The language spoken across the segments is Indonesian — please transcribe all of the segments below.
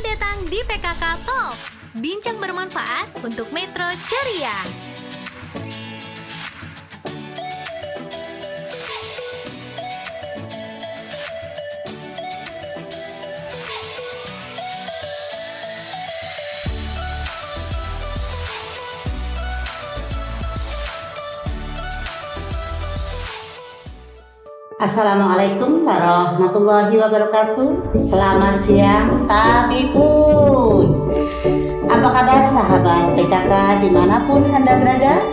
datang di PKK Talks, bincang bermanfaat untuk Metro Ceria. Assalamualaikum warahmatullahi wabarakatuh. Selamat siang Tabiun. Apa kabar sahabat PKK dimanapun Anda berada?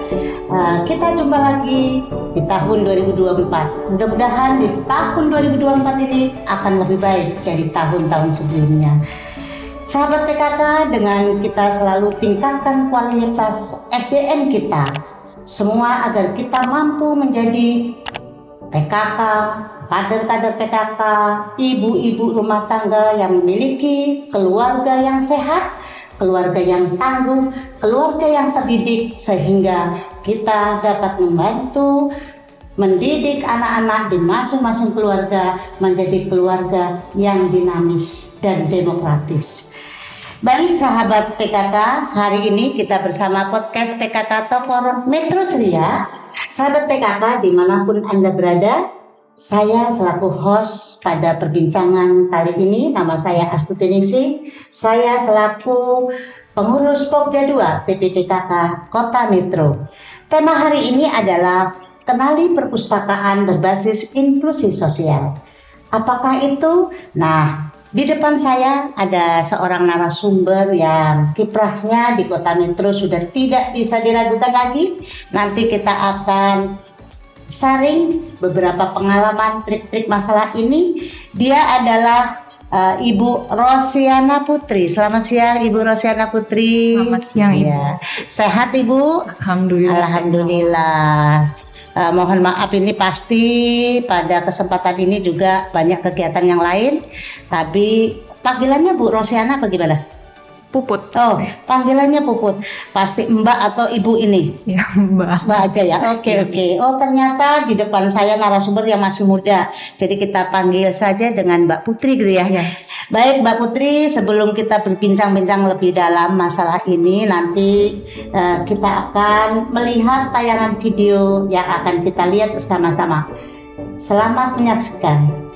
Kita jumpa lagi di tahun 2024. Mudah-mudahan di tahun 2024 ini akan lebih baik dari tahun-tahun sebelumnya. Sahabat PKK, dengan kita selalu tingkatkan kualitas SDM kita, semua agar kita mampu menjadi PKK, kader-kader PKK, ibu-ibu rumah tangga yang memiliki keluarga yang sehat, keluarga yang tangguh, keluarga yang terdidik, sehingga kita dapat membantu mendidik anak-anak di masing-masing keluarga menjadi keluarga yang dinamis dan demokratis. Baik sahabat PKK, hari ini kita bersama podcast PKK Talk for Metro Ceria. Sahabat PKK dimanapun Anda berada, saya selaku host pada perbincangan kali ini, nama saya Astuti Ningsih. Saya selaku pengurus Pokja 2 TPPKK Kota Metro. Tema hari ini adalah kenali perpustakaan berbasis inklusi sosial. Apakah itu? Nah, di depan saya ada seorang narasumber yang kiprahnya di Kota Metro sudah tidak bisa diragukan lagi. Nanti kita akan sharing beberapa pengalaman trik-trik masalah ini. Dia adalah Ibu Rosiana Putri. Selamat siang Ibu Rosiana Putri. Selamat siang Ibu. Ya. Sehat Ibu? Alhamdulillah. Alhamdulillah. Mohon maaf ini pasti pada kesempatan ini juga banyak kegiatan yang lain, tapi panggilannya Bu Rosiana apa gimana? Puput. Oh, panggilannya Puput. Pasti Mbak atau Ibu ini? Ya, Mbak. Mbak aja ya. Oke. Oh, ternyata di depan saya narasumber yang masih muda. Jadi kita panggil saja dengan Mbak Putri gitu ya. Ya. Baik Mbak Putri, sebelum kita berbincang-bincang lebih dalam masalah ini, nanti kita akan melihat tayangan video yang akan kita lihat bersama-sama. Selamat menyaksikan.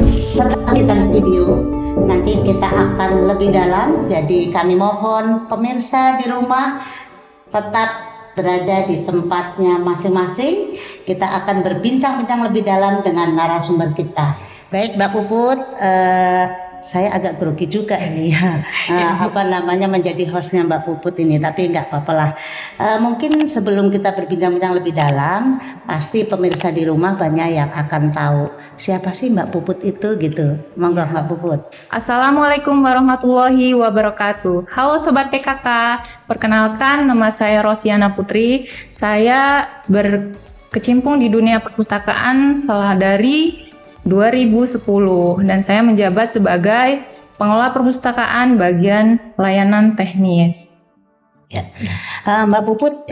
Setelah kita video, nanti kita akan lebih dalam. Jadi kami mohon pemirsa di rumah tetap berada di tempatnya masing-masing. Kita akan berbincang-bincang lebih dalam dengan narasumber kita. Baik Mbak Puput, saya agak grogi juga ini ya, menjadi hostnya Mbak Puput ini, tapi nggak apa-apa lah. Mungkin sebelum kita berbincang-bincang lebih dalam, pasti pemirsa di rumah banyak yang akan tahu siapa sih Mbak Puput itu gitu. Monggo Mbak Puput. Assalamualaikum warahmatullahi wabarakatuh. Halo Sobat PKK, perkenalkan nama saya Rosiana Putri. Saya berkecimpung di dunia perpustakaan setelah dari 2010 dan saya menjabat sebagai pengelola perpustakaan bagian layanan teknis. Ya. Mbak Puput,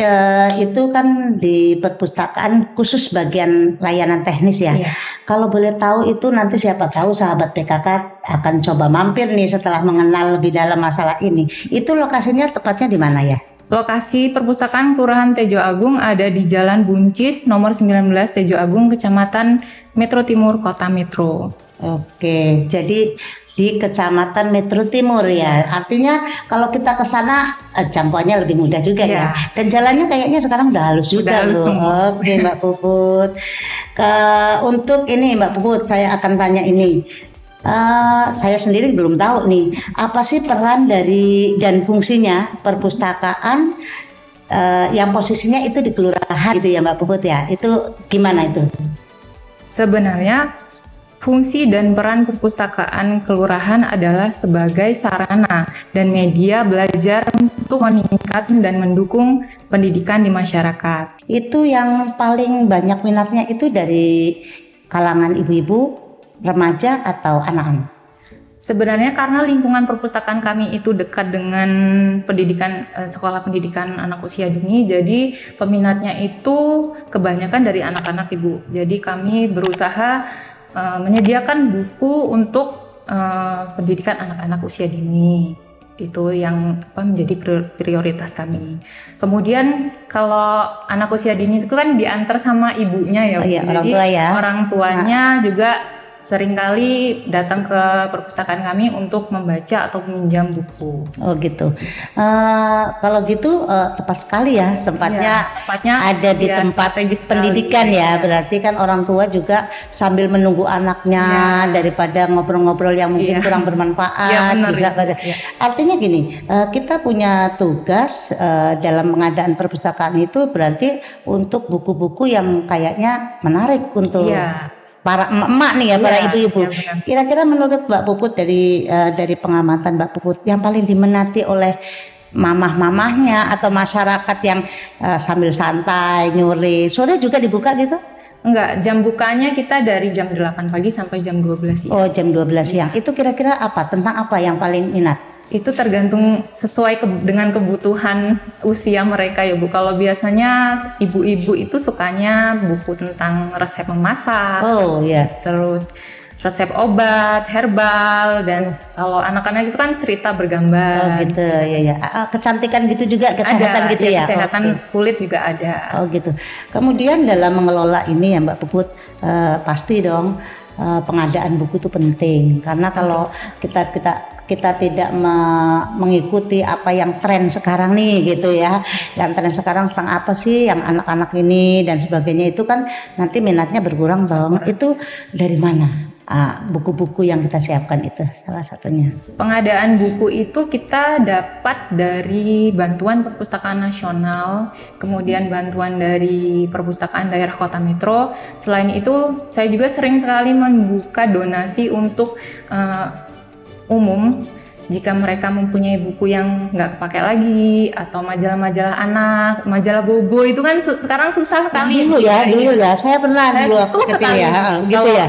itu kan di perpustakaan khusus bagian layanan teknis ya. Iya. Kalau boleh tahu itu nanti siapa tahu sahabat PKK akan coba mampir nih setelah mengenal lebih dalam masalah ini. Itu lokasinya tepatnya di mana ya? Lokasi perpustakaan Kelurahan Tejo Agung ada di Jalan Buncis nomor 19 Tejo Agung, Kecamatan Metro Timur, Kota Metro. Oke, jadi di Kecamatan Metro Timur ya. Artinya kalau kita ke sana jangkauannya lebih mudah juga ya. Iya. Dan jalannya kayaknya sekarang udah halus juga Udah halus loh. semua. Oke, Mbak Puput. Untuk ini Mbak Puput, saya akan tanya ini. Saya sendiri belum tahu nih, apa sih peran dari dan fungsinya perpustakaan yang posisinya itu di kelurahan gitu ya Mbak Puput ya. Itu gimana itu? Sebenarnya fungsi dan peran perpustakaan kelurahan adalah sebagai sarana dan media belajar untuk meningkatkan dan mendukung pendidikan di masyarakat. Itu yang paling banyak minatnya itu dari kalangan ibu-ibu, remaja atau anak-anak? Sebenarnya karena lingkungan perpustakaan kami itu dekat dengan pendidikan sekolah pendidikan anak usia dini, jadi peminatnya itu kebanyakan dari anak-anak Ibu. Jadi kami berusaha menyediakan buku untuk pendidikan anak-anak usia dini. Itu yang menjadi prioritas kami. Kemudian kalau anak usia dini itu kan diantar sama ibunya ya, Oh iya, orang jadi tua ya. orang tuanya juga seringkali datang ke perpustakaan kami untuk membaca atau meminjam buku. Oh gitu. Kalau gitu tepat sekali ya tempatnya. Ya, tepatnya Ada di ya, tempat strategis sekali. pendidikan ya. Berarti kan orang tua juga sambil menunggu anaknya daripada ngobrol-ngobrol yang mungkin Iya. kurang bermanfaat. Iya, benar, bisa Ibu. Iya. Artinya gini, kita punya tugas dalam pengadaan perpustakaan itu berarti untuk buku-buku yang kayaknya menarik untuk Iya. para emak-emak nih ya, para Iya, ibu-ibu. iya, benar. Kira-kira menurut Mbak Puput dari pengamatan Mbak Puput yang paling diminati oleh mamah-mamahnya atau masyarakat yang sambil santai nyuri, sore juga dibuka gitu? Enggak, jam bukanya kita dari jam 8 pagi sampai jam 12 siang. Oh, jam 12 siang. Itu kira-kira apa? Tentang apa yang paling minat? Itu tergantung sesuai dengan kebutuhan usia mereka ya Bu. Kalau biasanya ibu-ibu itu sukanya buku tentang resep memasak, Oh ya. terus resep obat, herbal, dan kalau anak-anak itu kan cerita Oh bergambar. gitu ya. Kecantikan gitu juga, kesehatan Ada, gitu ya. kesehatan Oke. kulit juga ada. Oh gitu. Kemudian dalam mengelola ini ya Mbak Puput, pasti dong pengadaan buku itu penting karena kalau kita tidak mengikuti apa yang tren sekarang nih gitu ya. Yang tren sekarang tentang apa sih yang anak-anak ini dan sebagainya itu kan nanti minatnya berkurang dong. Itu dari mana? Buku-buku yang kita siapkan itu salah satunya. Pengadaan buku itu kita dapat dari bantuan Perpustakaan Nasional, kemudian bantuan dari Perpustakaan Daerah Kota Metro. Selain itu, saya juga sering sekali membuka donasi untuk umum. Jika mereka mempunyai buku yang nggak kepakai lagi, atau majalah-majalah anak, majalah bobo itu kan sekarang susah sekali. Dulu ya, saya pernah Saya dulu waktu betul kecil sekali. ya, gitu Kalau ya.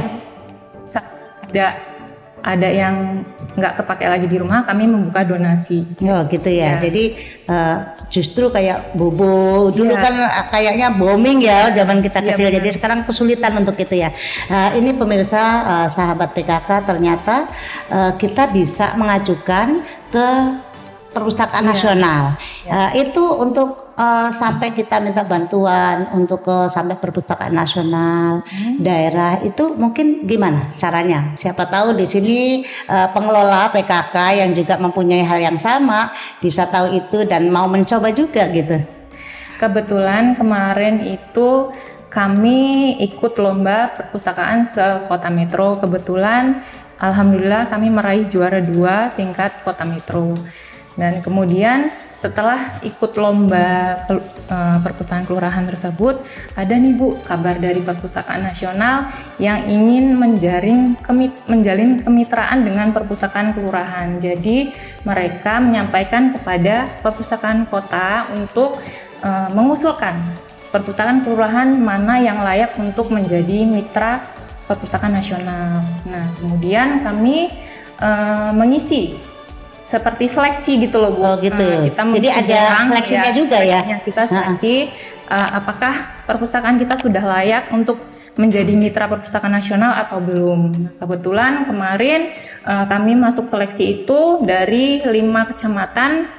ada yang nggak kepakai lagi di rumah, kami membuka donasi. Oh gitu ya. Ya. Jadi justru kayak bobo dulu Ya. kan kayaknya booming ya zaman kita Ya, kecil. benar. Jadi sekarang kesulitan untuk itu ya. Ini pemirsa sahabat PKK ternyata kita bisa mengajukan ke Perpustakaan Nasional. Itu untuk sampai kita minta bantuan untuk sampai Perpustakaan Nasional daerah itu mungkin gimana caranya? Siapa tahu di sini pengelola PKK yang juga mempunyai hal yang sama bisa tahu itu dan mau mencoba juga gitu. Kebetulan kemarin itu kami ikut lomba perpustakaan se-Kota Metro. Kebetulan alhamdulillah kami meraih juara 2 tingkat Kota Metro. Dan kemudian setelah ikut lomba perpustakaan kelurahan tersebut, ada nih Bu kabar dari Perpustakaan Nasional yang ingin menjalin kemitraan dengan perpustakaan kelurahan. Jadi mereka menyampaikan kepada perpustakaan kota untuk mengusulkan perpustakaan kelurahan mana yang layak untuk menjadi mitra perpustakaan nasional. Nah, kemudian kami mengisi seperti seleksi gitu loh Bu. Oh gitu. Kita Jadi ada menjelang, seleksinya juga ya? seleksinya. Kita seleksi apakah perpustakaan kita sudah layak untuk menjadi mitra perpustakaan nasional atau belum. Kebetulan kemarin kami masuk seleksi itu dari 5 kecamatan,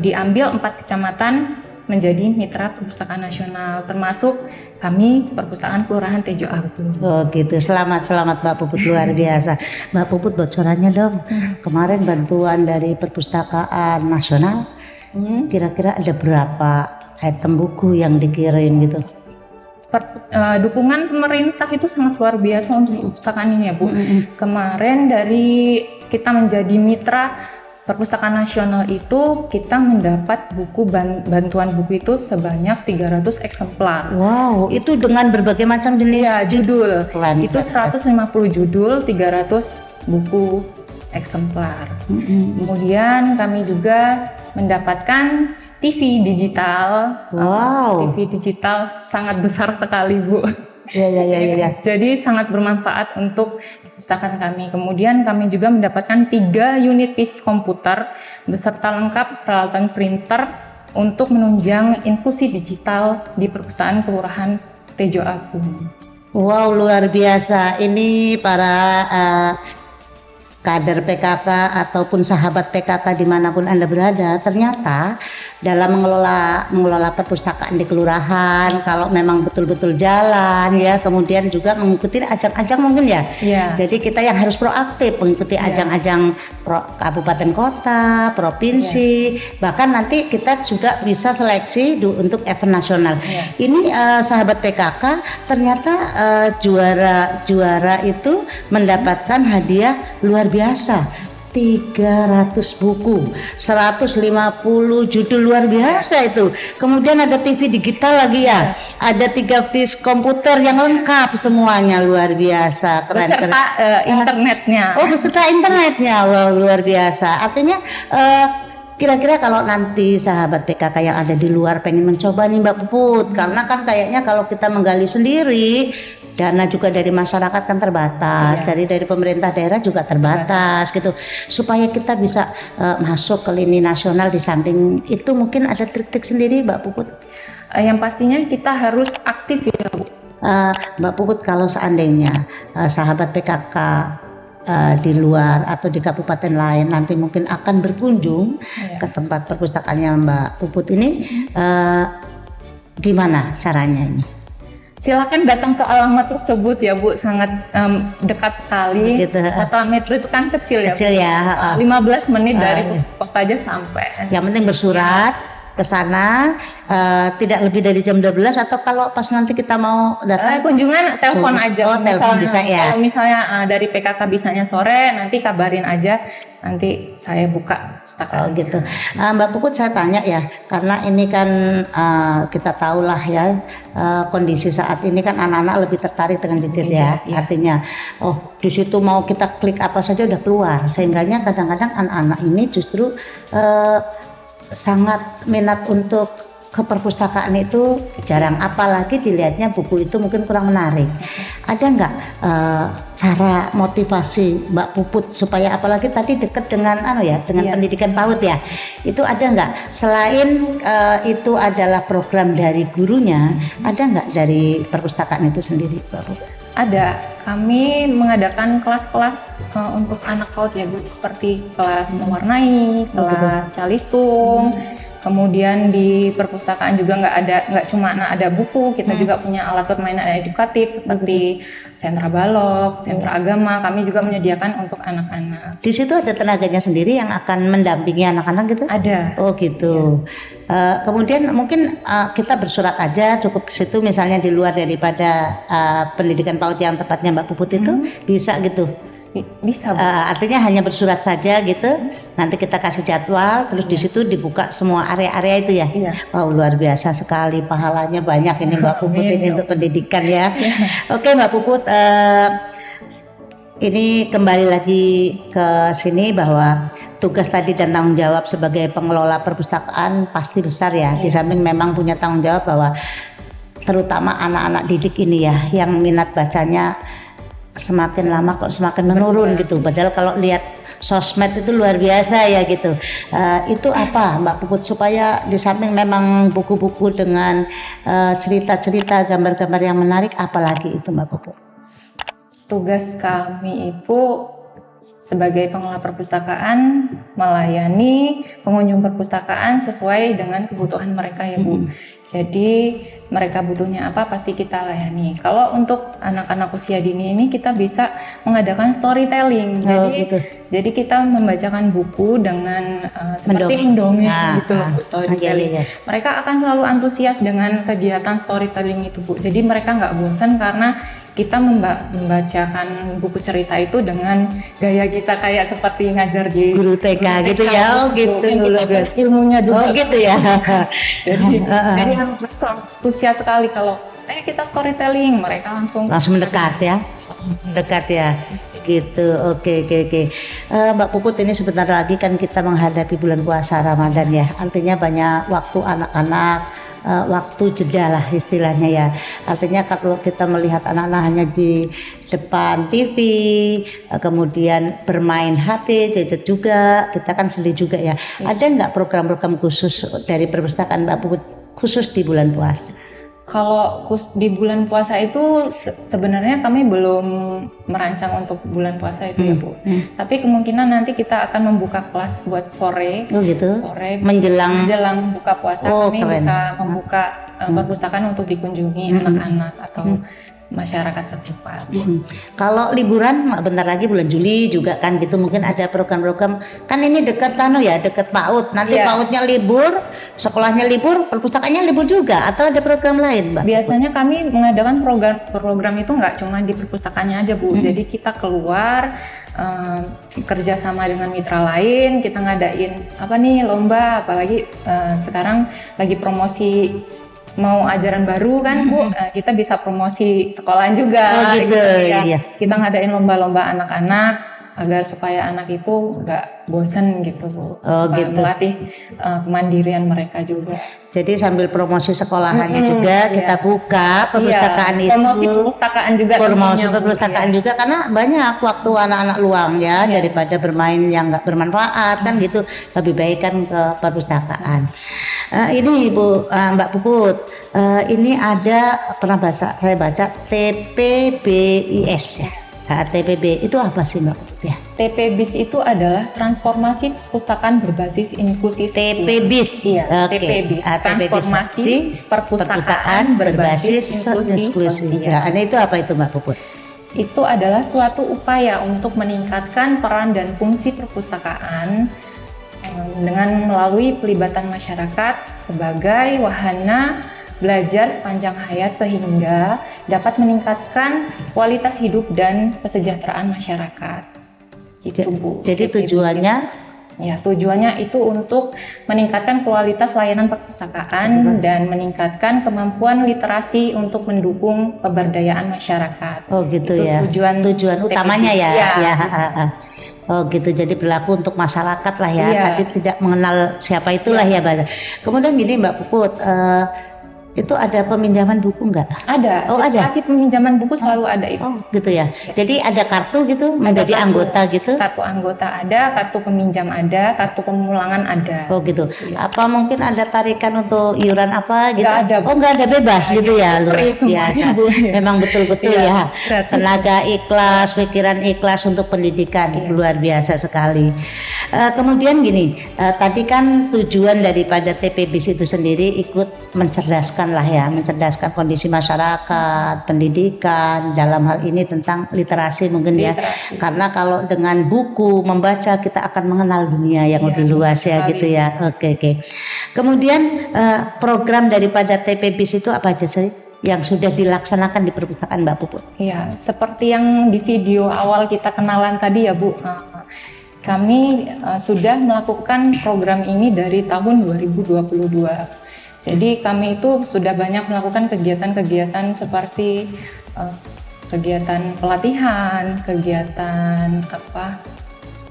diambil 4 kecamatan menjadi mitra perpustakaan nasional, termasuk kami perpustakaan Kelurahan Tejo Agung. Oh gitu, selamat Mbak Puput, luar biasa. Mbak Puput, bocorannya dong, kemarin bantuan dari perpustakaan nasional, kira-kira ada berapa item buku yang dikirim gitu? Dukungan pemerintah itu sangat luar biasa untuk perpustakaan ini ya Bu. Kemarin dari kita menjadi mitra perpustakaan nasional itu kita mendapat bantuan buku itu sebanyak 300 eksemplar. Wow, itu dengan berbagai macam jenis judul. Keren, itu 150 judul, 300 buku eksemplar. Kemudian kami juga mendapatkan TV digital. Wow. TV digital sangat besar sekali Bu. Ya. Jadi sangat bermanfaat untuk perpustakaan kami. Kemudian kami juga mendapatkan 3 unit PC komputer beserta lengkap peralatan printer untuk menunjang inklusi digital di perpustakaan Kelurahan Tejo Agung. Wow, luar biasa. Ini para kader PKK ataupun sahabat PKK dimanapun Anda berada, ternyata dalam mengelola perpustakaan di kelurahan, kalau memang betul-betul jalan ya, kemudian juga mengikuti ajang-ajang mungkin ya. Jadi kita yang harus proaktif mengikuti ajang-ajang kabupaten kota, provinsi, bahkan nanti kita juga bisa seleksi untuk event nasional. Ini sahabat PKK ternyata juara itu mendapatkan hadiah luar biasa. 300 buku, 150 judul, luar biasa itu. Kemudian ada TV digital lagi ya, ada 3 PC komputer yang lengkap semuanya, luar biasa, keren. Beserta internetnya. Oh, beserta internetnya, wow, luar biasa. Artinya kira-kira kalau nanti sahabat PKK yang ada di luar pengen mencoba nih Mbak Puput, karena kan kayaknya kalau kita menggali sendiri, dana juga dari masyarakat kan terbatas, dari pemerintah daerah juga terbatas gitu. Supaya kita bisa masuk ke lini nasional, di samping itu mungkin ada trik-trik sendiri Mbak Puput? Yang pastinya kita harus aktif ya Bu. Mbak Puput, kalau seandainya sahabat PKK di luar atau di kabupaten lain nanti mungkin akan berkunjung ke tempat perpustakaannya Mbak Puput ini, gimana caranya ini? Silakan datang ke alamat tersebut ya Bu, sangat dekat sekali. Kota Metro itu kan kecil ya. Kecil ya. 15 menit dari pusat kota aja sampai. Yang penting bersurat ke sana, tidak lebih dari jam 12, atau kalau pas nanti kita mau datang kunjungan telepon aja. Oh, telepon bisa ya. Kalau misalnya dari PKK bisanya sore, nanti kabarin aja, nanti saya buka perpustakaan. Oh gitu. Mbak Puput, saya tanya ya, karena ini kan kita tahulah ya, kondisi saat ini kan anak-anak lebih tertarik dengan gadget ya. Artinya, di situ mau kita klik apa saja udah keluar, sehingganya kadang-kadang anak-anak ini justru sangat minat untuk ke perpustakaan itu jarang, apalagi dilihatnya buku itu mungkin kurang menarik. Ada nggak cara motivasi Mbak Puput supaya, apalagi tadi dekat dengan pendidikan PAUD ya, itu ada nggak selain itu adalah program dari gurunya, ada nggak dari perpustakaan itu sendiri Mbak Puput? Ada, kami mengadakan kelas-kelas untuk anak PAUD ya Bu, seperti kelas mewarnai, kelas calistung. Kemudian di perpustakaan juga nggak cuma ada buku, kita juga punya alat permainan edukatif seperti sentra balok, sentra agama. Kami juga menyediakan untuk anak-anak. Di situ ada tenaganya sendiri yang akan mendampingi anak-anak gitu? Ada. Oh gitu. Kemudian mungkin kita bersurat aja cukup ke situ, misalnya di luar daripada pendidikan PAUD yang tepatnya Mbak Puput itu, bisa gitu? Bisa Bu. Artinya hanya bersurat saja gitu, nanti kita kasih jadwal, terus di situ dibuka semua area-area itu ya. Wow, luar biasa sekali, pahalanya banyak ini Mbak Puput ini untuk pendidikan ya. Oke Mbak Puput, ini kembali lagi ke sini bahwa tugas tadi dan tanggung jawab sebagai pengelola perpustakaan pasti besar ya. Di samping memang punya tanggung jawab bahwa terutama anak-anak didik ini ya, yang minat bacanya semakin lama kok semakin menurun gitu. Padahal kalau lihat sosmed itu luar biasa ya gitu. Itu apa Mbak Puput supaya di samping memang buku-buku dengan cerita-cerita, gambar-gambar yang menarik, apalagi itu Mbak Puput? Tugas kami itu sebagai pengelola perpustakaan melayani pengunjung perpustakaan sesuai dengan kebutuhan mereka ya Bu. Jadi mereka butuhnya apa pasti kita layani. Kalau untuk anak-anak usia dini ini kita bisa mengadakan storytelling. Jadi kita membacakan buku dengan seperti mendongeng gitu loh storytelling. Mereka akan selalu antusias dengan kegiatan storytelling itu Bu. Jadi mereka nggak bosan karena kita membacakan buku cerita itu dengan gaya kita kayak seperti ngajar di guru TK gitu ya. Oh gitu. Ilmunya juga. Oh gitu ya. Jadi langsung antusias sekali kalau kita storytelling, mereka langsung mendekat ya. Dekat ya. Gitu. Oke. Mbak Puput, ini sebentar lagi kan kita menghadapi bulan puasa Ramadan ya. Artinya banyak waktu anak-anak, waktu jeda lah istilahnya ya. Artinya kalau kita melihat anak-anak hanya di depan TV, kemudian bermain HP, gadget juga, kita kan sedih juga ya. Ada nggak program-program khusus dari perpustakaan Mbak Puput khusus di bulan puasa? Kalau di bulan puasa itu sebenarnya kami belum merancang untuk bulan puasa itu ya Bu. Tapi kemungkinan nanti kita akan membuka kelas buat sore. Oh gitu. Sore menjelang buka puasa kami keren. Bisa membuka perpustakaan untuk dikunjungi anak-anak atau masyarakat setempat. Kalau liburan bentar lagi bulan Juli juga kan gitu, mungkin ada program-program kan ini dekat dekat PAUD. Nanti PAUDnya libur, sekolahnya libur, perpustakaannya libur juga atau ada program lain, Mbak? Biasanya kami mengadakan program itu nggak cuma di perpustakaannya aja Bu. Jadi kita keluar kerjasama dengan mitra lain, kita ngadain lomba, apalagi sekarang lagi promosi mau ajaran baru kan Bu, kita bisa promosi sekolahan juga. Iya. Kita ngadain lomba-lomba anak-anak agar supaya anak itu nggak bosen gitu Bu. Melatih kemandirian mereka juga. Jadi sambil promosi sekolahannya juga kita buka perpustakaan itu. Promosi perpustakaan juga. Promosi perpustakaan juga karena banyak waktu anak-anak luang ya daripada bermain yang nggak bermanfaat kan gitu. Lebih baik kan ke perpustakaan. Ini Ibu Mbak Puput, ini ada saya baca TPBIS ya. TPB itu apa sih Mbak Puput ya? TPBIS itu adalah transformasi perpustakaan berbasis inklusi. TPBIS. Iya, TPBIS. Transformasi perpustakaan berbasis inklusi. Nah, itu apa itu Mbak Puput? Itu adalah suatu upaya untuk meningkatkan peran dan fungsi perpustakaan dengan melalui pelibatan masyarakat sebagai wahana belajar sepanjang hayat sehingga dapat meningkatkan kualitas hidup dan kesejahteraan masyarakat. Gitu Bu. Jadi tujuannya? Ya, tujuannya itu untuk meningkatkan kualitas layanan perpustakaan dan meningkatkan kemampuan literasi untuk mendukung pemberdayaan masyarakat. Oh gitu itu ya. Tujuan utamanya ya. Oh gitu, jadi berlaku untuk masyarakat lah ya. Nanti tidak mengenal siapa itulah ya. Kemudian gini Mbak Puput, itu ada peminjaman buku nggak? Ada. Situasi peminjaman buku selalu ada itu. Oh gitu ya. Jadi ada kartu gitu, menjadi anggota gitu? Kartu anggota ada, kartu peminjam ada, kartu pemulangan ada. Oh gitu. Apa mungkin ada tarikan untuk iuran apa gitu? Nggak ada. Oh nggak ada, bebas gitu ya? Luar biasa. Memang betul-betul ya. Tenaga ikhlas, pikiran ikhlas untuk pendidikan, luar biasa sekali. Kemudian gini, tadi kan tujuan daripada TPBIS itu sendiri ikut mencerdaskan mencerdaskan kondisi masyarakat, pendidikan dalam hal ini tentang literasi mungkin ya. Karena kalau dengan buku membaca kita akan mengenal dunia yang lebih luas ya gitu ya. Oke. Kemudian program daripada TPBIS itu apa aja sih yang sudah dilaksanakan di perpustakaan Mbak Puput? Iya, seperti yang di video awal kita kenalan tadi ya Bu. Kami sudah melakukan program ini dari tahun 2022. Jadi kami itu sudah banyak melakukan kegiatan-kegiatan seperti kegiatan pelatihan, kegiatan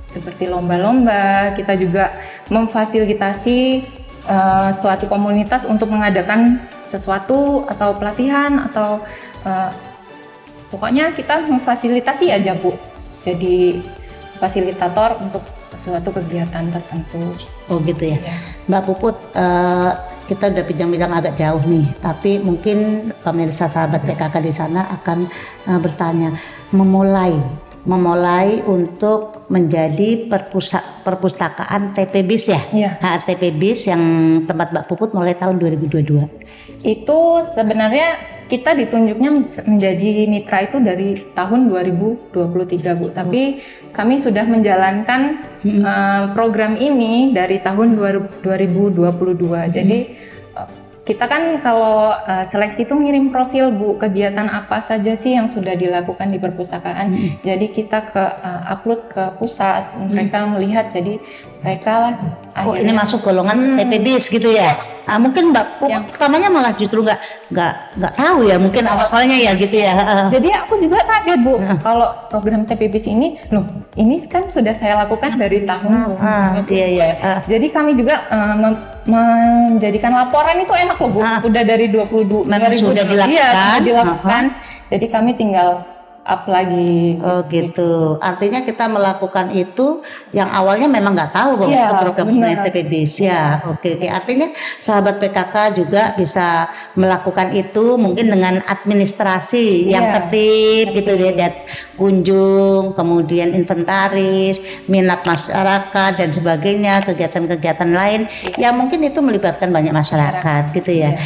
seperti lomba-lomba. Kita juga memfasilitasi suatu komunitas untuk mengadakan sesuatu atau pelatihan atau pokoknya kita memfasilitasi aja Bu. Jadi fasilitator untuk suatu kegiatan tertentu. Oh gitu ya. Ya. Mbak Puput, kita udah bincang-bincang agak jauh nih, tapi mungkin pemirsa sahabat PKK di sana akan bertanya, memulai untuk menjadi perpustakaan TPBIS ya? Iya. TPBIS yang tempat Mbak Puput mulai tahun 2022. Itu sebenarnya kita ditunjuknya menjadi mitra itu dari tahun 2023 Bu, tapi kami sudah menjalankan program ini dari tahun 2022. Jadi kita kan kalau seleksi itu ngirim profil Bu, kegiatan apa saja sih yang sudah dilakukan di perpustakaan. Jadi kita upload ke pusat, mereka melihat, jadi mereka lah Oh akhirnya ini masuk golongan TPBIS gitu ya? Mungkin Mbak Puput pertamanya malah justru nggak tahu ya, mungkin awalnya ya gitu ya. Jadi aku juga kaget Bu, kalau program TPBIS ini, loh ini kan sudah saya lakukan dari tahun Iya. Jadi kami juga menjadikan laporan itu enak loh Bu, udah dari 22 Memang sudah dilakukan. Iya, sudah dilakukan. Jadi kami tinggal up lagi. Oh gitu. Artinya kita melakukan itu yang awalnya memang nggak tahu bahwa Iya, itu program benar. TPBIS ya. Oke. Artinya sahabat PKK juga bisa melakukan itu mungkin dengan administrasi yang tertib gitu ya, dan kunjung, kemudian inventaris, minat masyarakat dan sebagainya, kegiatan-kegiatan lain yang mungkin itu melibatkan banyak masyarakat gitu ya.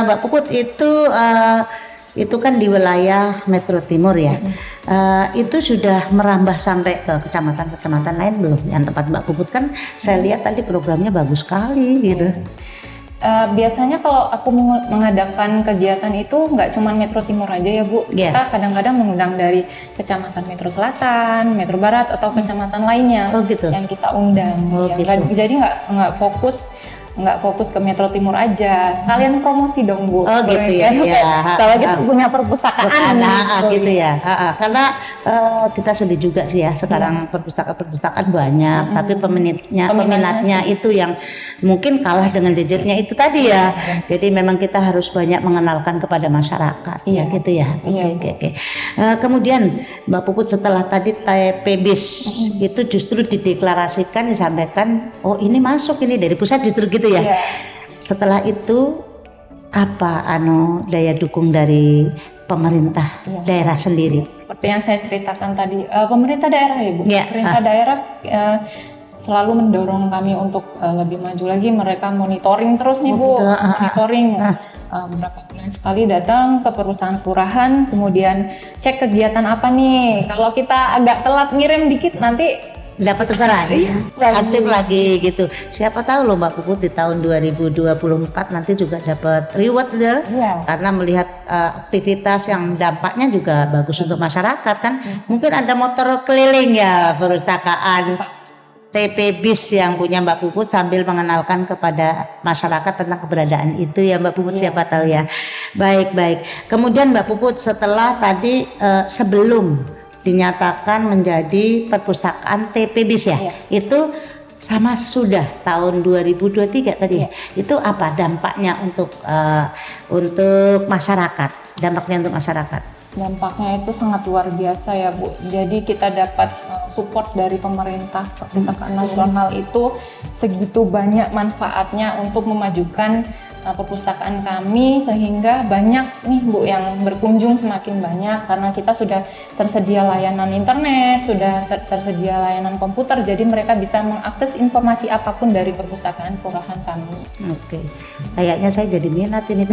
Mbak Puput itu kan di wilayah Metro Timur ya. Itu sudah merambah sampai ke kecamatan-kecamatan lain belum? Yang tempat Mbak Puput kan saya lihat tadi programnya bagus sekali gitu. Biasanya kalau aku mengadakan kegiatan itu nggak cuma Metro Timur aja ya Bu. Iya. Kita kadang-kadang mengundang dari kecamatan Metro Selatan, Metro Barat atau kecamatan lainnya Oh gitu. yang kita undang. Oh, Ya, gitu. jadi nggak fokus ke Metro Timur aja, sekalian promosi dong Bu. Oh gitu ya. Kalau kita punya perpustakaan Gitu ya. Karena kita sedih juga sih ya sekarang perpustakaan banyak, tapi peminatnya itu yang mungkin kalah dengan gadgetnya itu tadi ya. Jadi memang kita harus banyak mengenalkan kepada masyarakat ya gitu ya. Oke. Kemudian Mbak Puput setelah tadi TPBIS itu justru dideklarasikan, disampaikan, oh ini masuk ini dari pusat justru gitu ya. Setelah itu apa daya dukung dari pemerintah daerah sendiri? Seperti yang saya ceritakan tadi, pemerintah daerah ya Bu. Iya. Pemerintah daerah selalu mendorong kami untuk lebih maju lagi. Mereka monitoring terus nih Bu, monitoring. Berapa bulan sekali datang ke perusahaan kelurahan, kemudian cek kegiatan apa nih. Kalau kita agak telat ngirim dikit nanti Dapat tekanan aktif lagi gitu. Siapa tahu loh Mbak Puput di tahun 2024 nanti juga dapat reward deh. Karena melihat aktivitas yang dampaknya juga bagus untuk masyarakat kan. Mungkin ada motor keliling ya perpustakaan TPBIS yang punya Mbak Puput sambil mengenalkan kepada masyarakat tentang keberadaan itu ya Mbak Puput, siapa tahu ya. Baik. Kemudian Mbak Puput setelah tadi sebelum dinyatakan menjadi perpustakaan TPBIS ya, itu sama sudah tahun 2023 tadi ya. Itu apa dampaknya untuk masyarakat? Dampaknya untuk masyarakat? Dampaknya itu sangat luar biasa ya Bu. Jadi kita dapat support dari pemerintah. Perpustakaan nasional itu segitu banyak manfaatnya untuk memajukan perpustakaan kami, sehingga banyak nih Bu yang berkunjung semakin banyak karena kita sudah tersedia layanan internet, sudah tersedia layanan komputer, jadi mereka bisa mengakses informasi apapun dari perpustakaan kelurahan kami. Oke. Kayaknya saya jadi minat ini.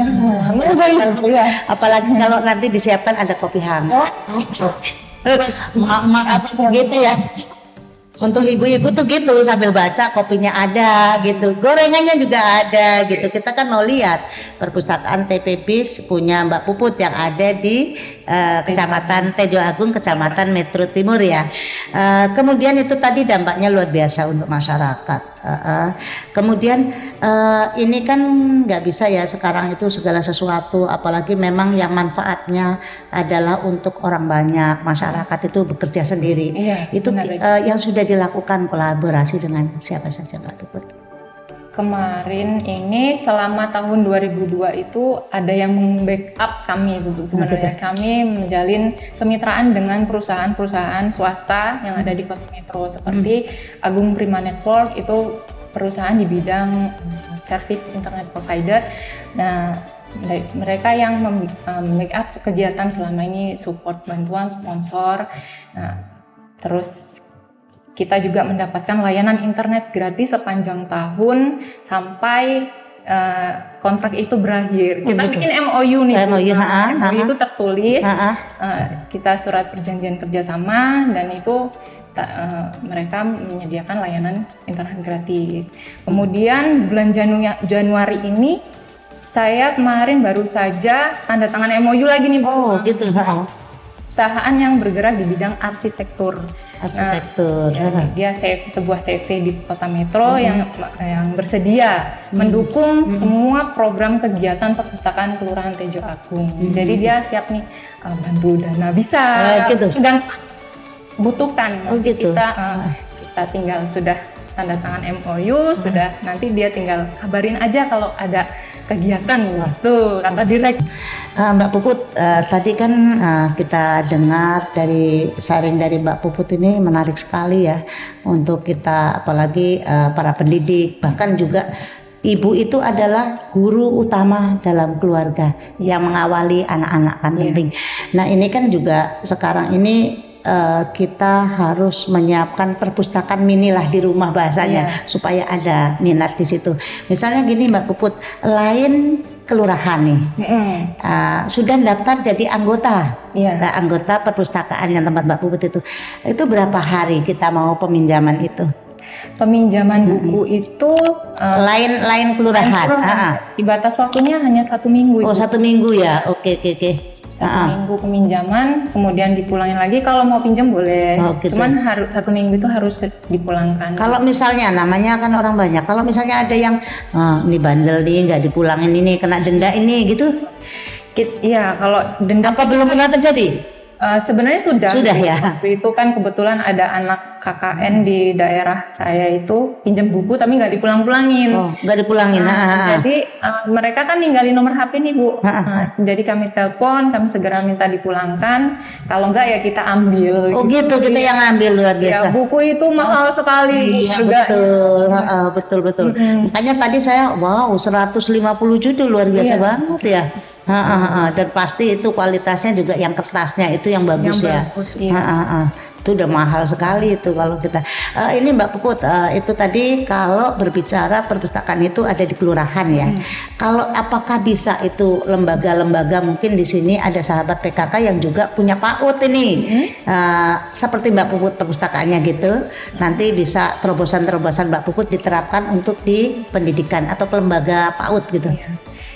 Apalagi kalau nanti disiapkan ada kopi hangat. Gitu ya. Untuk ibu-ibu tuh gitu, sambil baca kopinya ada gitu, gorengannya juga ada gitu. Kita kan mau lihat perpustakaan TPBIS punya Mbak Puput yang ada di Kecamatan Tejo Agung, Kecamatan Metro Timur ya. Kemudian itu tadi dampaknya luar biasa untuk masyarakat. Kemudian ini kan nggak bisa ya sekarang itu segala sesuatu, apalagi memang yang manfaatnya adalah untuk orang banyak, masyarakat itu bekerja sendiri. Itu yang sudah dilakukan kolaborasi dengan siapa saja Mbak Puput? Kemarin ini selama tahun 2002 itu ada yang membackup kami itu Bu. Sebenarnya kami menjalin kemitraan dengan perusahaan-perusahaan swasta yang ada di Kota Metro seperti Agung Prima Network, itu perusahaan di bidang service internet provider. Nah, mereka yang backup kegiatan selama ini, support bantuan sponsor. Nah, terus kita juga mendapatkan layanan internet gratis sepanjang tahun sampai kontrak itu berakhir. Kita bikin MOU nih. MOU itu tertulis. Kita surat perjanjian kerjasama dan itu mereka menyediakan layanan internet gratis. Kemudian bulan Januari ini saya kemarin baru saja tanda tangan MOU lagi nih Bu. Oh gitu. Perusahaan yang bergerak di bidang arsitektur. Dia sebuah CV di Kota Metro yang bersedia mendukung semua program kegiatan perpustakaan Kelurahan Tejo Agung. Jadi dia siap nih bantu dana bisa dan butuhkan. Kita tinggal sudah tanda tangan MOU, sudah nanti dia tinggal kabarin aja kalau ada kegiatan gitu, kata direk. Mbak Puput, tadi kan kita dengar dari sharing dari Mbak Puput ini menarik sekali ya untuk kita, apalagi para pendidik, bahkan juga ibu itu adalah guru utama dalam keluarga yang mengawali anak-anak kan penting. Nah ini kan juga sekarang ini kita harus menyiapkan perpustakaan mini lah di rumah bahasanya supaya ada minat di situ. Misalnya gini Mbak Puput, lain kelurahan nih sudah daftar jadi anggota, anggota perpustakaan yang tempat Mbak Puput itu berapa hari kita mau peminjaman itu? Peminjaman buku itu lain kelurahan. Batas waktunya hanya 1 minggu. Oh 1 minggu ya, oke. 1 minggu peminjaman, kemudian dipulangin lagi kalau mau pinjam boleh. Cuman harus 1 minggu itu harus dipulangkan. Kalau misalnya namanya kan orang banyak, kalau misalnya ada yang ini bandel nih nggak dipulangin, ini kena denda ini gitu. Iya, kalau denda apa belum pernah terjadi? Sebenarnya sudah ya. Waktu itu kan kebetulan ada anak KKN di daerah saya itu pinjam buku tapi nggak dipulang-pulangin. Nggak dipulangin. Jadi mereka kan ninggalin nomor HP nih Bu. Jadi kami telepon, kami segera minta dipulangkan. Kalau nggak ya kita ambil. Oh gitu, kita yang ambil, luar biasa. Ya, buku itu mahal sekali. Iya betul. Makanya tadi saya 150 judul, luar biasa banget ya. Dan pasti itu kualitasnya juga yang kertasnya itu yang bagus ya. Itu udah mahal sekali itu kalau kita. Ini Mbak Puput, itu tadi kalau berbicara perpustakaan itu ada di kelurahan ya. Kalau apakah bisa itu lembaga-lembaga, mungkin di sini ada sahabat PKK yang juga punya PAUD ini, seperti Mbak Puput perpustakaannya gitu. Nanti bisa terobosan-terobosan Mbak Puput diterapkan untuk di pendidikan atau lembaga PAUD gitu.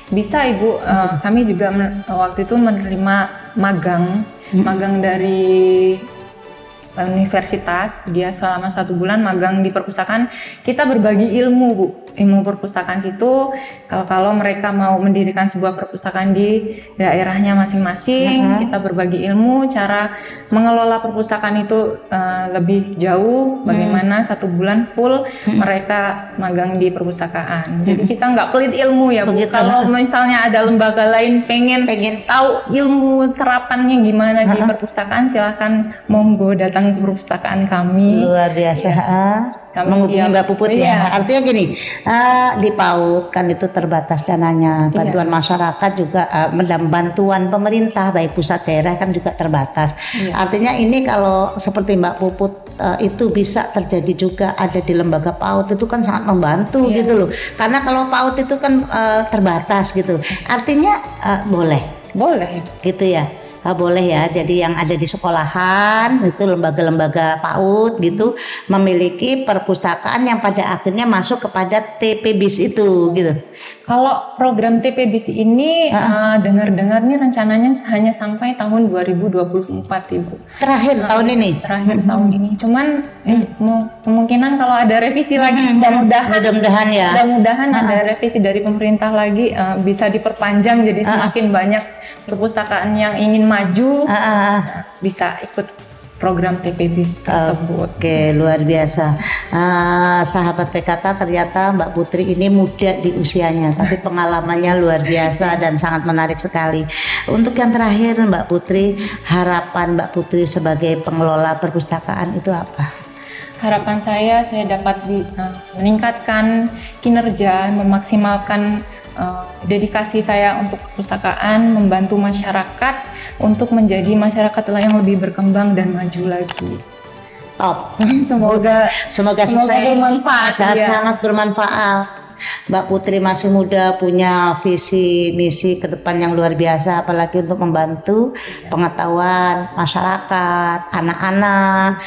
Bisa Ibu, kami juga waktu itu menerima magang dari universitas. Dia selama 1 bulan magang di perpustakaan. Kita berbagi ilmu perpustakaan situ. Kalau mereka mau mendirikan sebuah perpustakaan di daerahnya masing-masing, kita berbagi ilmu cara mengelola perpustakaan itu lebih jauh. Bagaimana 1 bulan full mereka magang di perpustakaan. Jadi kita nggak pelit ilmu ya Bu. Kalau misalnya ada lembaga lain pengen tahu ilmu terapannya gimana di perpustakaan, silahkan monggo datang ke perpustakaan kami. Luar biasa. Menghubungi Mbak Puput ya. Artinya gini, di PAUD kan itu terbatas dananya, bantuan masyarakat juga, bantuan pemerintah baik pusat daerah kan juga terbatas. Artinya ini kalau seperti Mbak Puput itu bisa terjadi juga ada di lembaga PAUD, itu kan sangat membantu gitu loh. Karena kalau PAUD itu kan terbatas gitu. Artinya boleh gitu ya. Boleh ya, jadi yang ada di sekolahan itu lembaga-lembaga PAUD gitu memiliki perpustakaan yang pada akhirnya masuk kepada TPBIS itu gitu. Kalau program TPBIS ini dengar-dengar nih rencananya hanya sampai tahun 2024 Ibu. Terakhir tahun ini. Tahun ini. Cuman kemungkinan kalau ada revisi lagi, mudah-mudahan ada revisi dari pemerintah lagi, bisa diperpanjang jadi semakin banyak perpustakaan yang ingin maju bisa ikut program TPBIS tersebut. Oke, luar biasa. Sahabat PKK, ternyata Mbak Putri ini muda di usianya, tapi pengalamannya luar biasa dan sangat menarik sekali. Untuk yang terakhir Mbak Putri, harapan Mbak Putri sebagai pengelola perpustakaan itu apa? Harapan saya dapat meningkatkan kinerja, memaksimalkan dedikasi saya untuk perpustakaan, membantu masyarakat untuk menjadi masyarakat yang lebih berkembang dan maju lagi. Top. Semoga sukses. bermanfaat. Sangat bermanfaat. Mbak Putri masih muda, punya visi misi ke depan yang luar biasa, apalagi untuk membantu pengetahuan masyarakat, anak-anak.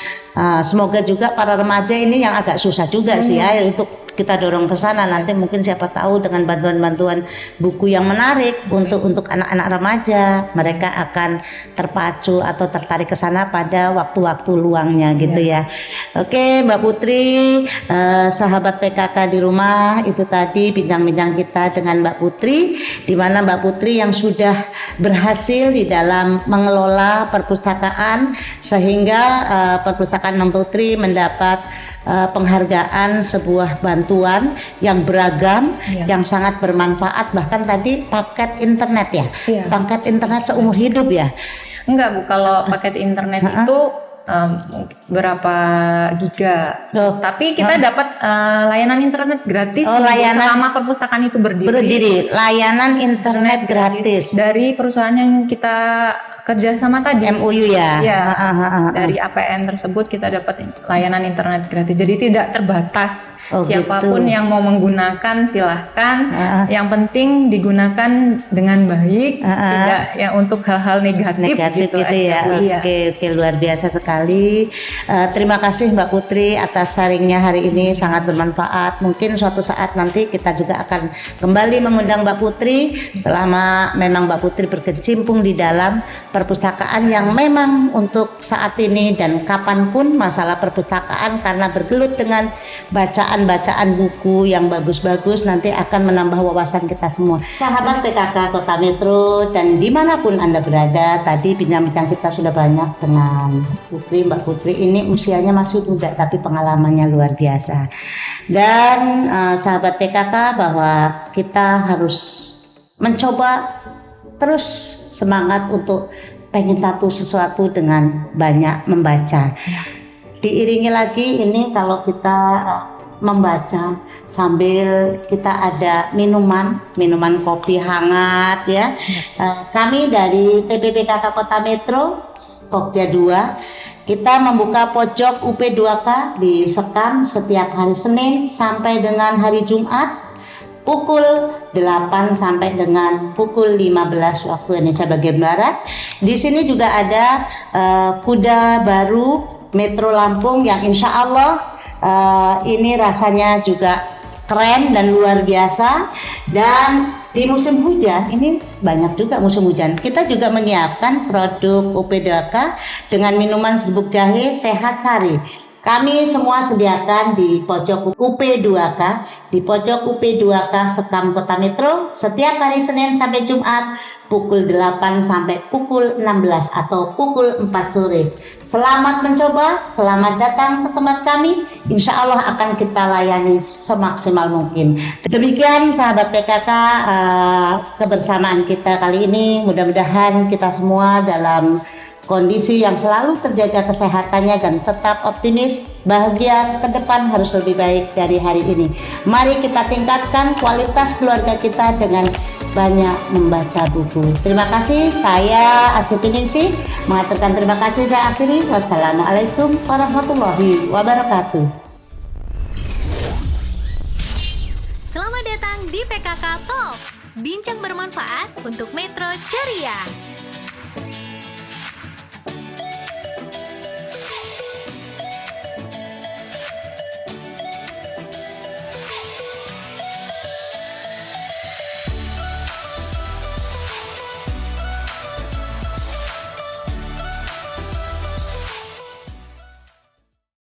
Semoga juga para remaja ini yang agak susah juga sih ya, untuk kita dorong ke sana. Nanti mungkin siapa tahu dengan bantuan-bantuan buku yang menarik untuk anak-anak remaja, mereka akan terpacu atau tertarik ke sana pada waktu-waktu luangnya gitu ya. Oke, Mbak Putri, sahabat PKK di rumah, itu tadi bincang-bincang kita dengan Mbak Putri, di mana Mbak Putri yang sudah berhasil di dalam mengelola perpustakaan sehingga perpustakaan Mbak Putri mendapat penghargaan sebuah bantuan yang beragam, yang sangat bermanfaat, bahkan tadi paket internet ya, paket internet seumur hidup ya. Enggak Bu, kalau paket internet itu berapa giga, tapi kita dapat layanan internet gratis selama perpustakaan itu berdiri. Layanan internet gratis dari perusahaan yang kita kerjasama tadi, MOU ya. Dari APN tersebut kita dapat layanan internet gratis, jadi tidak terbatas. Siapapun yang mau menggunakan silahkan, yang penting digunakan dengan baik, tidak yang untuk hal-hal negatif gitu ya. Oke, luar biasa sekali. Terima kasih Mbak Putri atas sharingnya hari ini, sangat bermanfaat. Mungkin suatu saat nanti kita juga akan kembali mengundang Mbak Putri, selama memang Mbak Putri berkecimpung di dalam perpustakaan yang memang untuk saat ini dan kapanpun masalah perpustakaan, karena bergelut dengan bacaan buku yang bagus-bagus, nanti akan menambah wawasan kita semua. Sahabat PKK Kota Metro dan dimanapun Anda berada, tadi bincang-bincang kita sudah banyak dengan Putri. Mbak Putri ini usianya masih muda tapi pengalamannya luar biasa. Dan sahabat PKK, bahwa kita harus mencoba terus semangat untuk pengen tahu sesuatu dengan banyak membaca. Diiringi lagi ini kalau kita membaca sambil kita ada minuman kopi hangat ya. Kami dari TPPKK Kota Metro Pokja 2, kita membuka pojok UP2K di Sekam setiap hari Senin sampai dengan hari Jumat pukul 8 sampai dengan pukul 15 waktu Indonesia bagian Barat. Di sini juga ada kuda baru Metro Lampung yang insya Allah ini rasanya juga keren dan luar biasa. Dan di musim hujan, ini banyak juga musim hujan, kita juga menyiapkan produk UP2K dengan minuman serbuk jahe sehat sari. Kami semua sediakan di pojok UP2K, di pojok UP2K Sekam Kota Metro setiap hari Senin sampai Jumat pukul 8 sampai pukul 16 atau pukul 4 sore. Selamat mencoba, selamat datang ke tempat kami. Insya Allah akan kita layani semaksimal mungkin. Demikian sahabat PKK, kebersamaan kita kali ini. Mudah-mudahan kita semua dalam kondisi yang selalu terjaga kesehatannya dan tetap optimis, bahagia ke depan harus lebih baik dari hari ini. Mari kita tingkatkan kualitas keluarga kita dengan banyak membaca buku. Terima kasih, saya Astuti Ningsih mengaturkan terima kasih, saya akhiri. Wassalamualaikum warahmatullahi wabarakatuh. Selamat datang di PKK Talks, bincang bermanfaat untuk Metro Ceria.